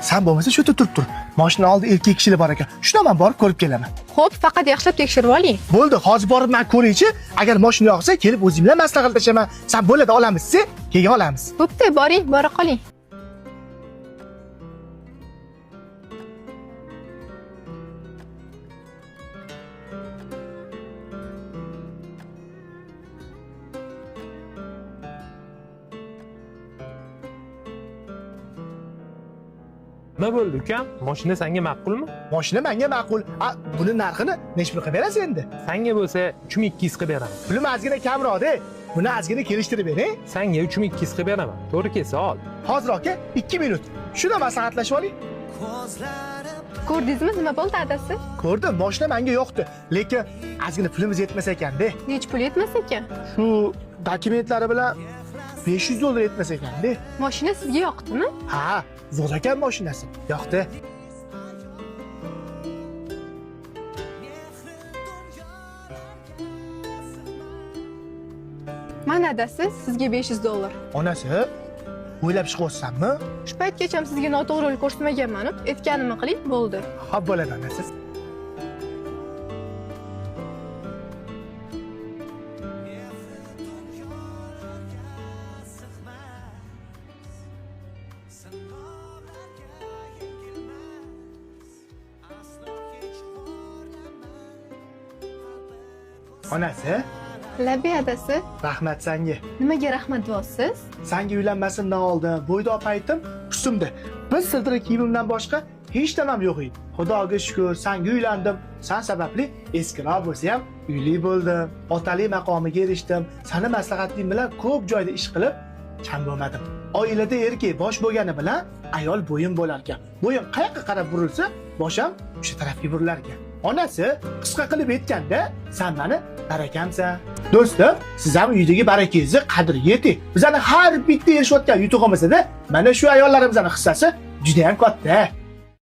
Sen bo'lmasa shu yerda turib tur. Mashina oldida erkak kishilar bor ekan. Shuni men borib ko'rib kelaman. Xo'p, faqat yaxshilab tekshirib oling. Bo'ldi, hozir borib men ko'raychi. Agar mashina yoqsa, kelib o'zing bilan maslahatlashaman. Sen bo'ladi olamiz-chi, keyin olamiz. Bo'pti, boring, bora qoling. Nima bo'ldi ukam? Mashina senga ma'qulmi? Mashina menga ma'qul. Buni narxini nechta pul qilib berasiz endi? Senga bo'lsa 3200 qilib beraman. Pulim ozgina kamroq-da. Buni ozgina kelishtirib bering. Senga 3200 qilib beraman. To'g'ri kelsa ol. Hozir aka 2 minut. Shuna maslahatlashib oling. Ko'rdingizmi, nima bo'ldi adasi? Ko'rdim, mashina menga yoqdi. Lekin ozgina pulimiz yetmas ekan-da. Nech pul yetmas ekan? Shu dokumentlari bilan $500 yetmas ekan-da. Mashina sizga yoqdimi? Ha, zo'r ekan mashinasi. Yoqdi. Mana adasi, sizga $500. Onasi, o'ylab chiqyapsanmi? Shu paytgacha sizga noto'g'rilik ko'rsatmaganman, aytganimni qiling, bo'ldi. Ha, bo'ladi onasi. Onasi, Labi adasi, rahmat senga. nimaga rahmat deyapsiz? Senga uylanmasimdan oldin bo'ydoq paytim husnimda. Bir siltira kiyimimdan boshqa hech nimam yo'q edi. Xudoga shukr, senga uylandim. Sen sababli eskiroq bo'lsa ham uyli bo'ldim. Otali maqomiga erishdim. Seni maslahating bilan ko'p joyda ish qilib kam bo'lmadim. Oilada erkak bosh bo'lgani bilan ayol bo'yin bo'lar ekan. Bo'yin qayoqqa qarab burilsa, bosh ham o'sha tarafga burilar ekan. Onasi qisqa qilib aytganda, sen meni barakamsan. Do'stim, siz ham uydagi barakangizni qadriga yeting. Bizning har bitta erishayotgan yutug'imizda mana shu ayollarimizning hissasi juda ham katta.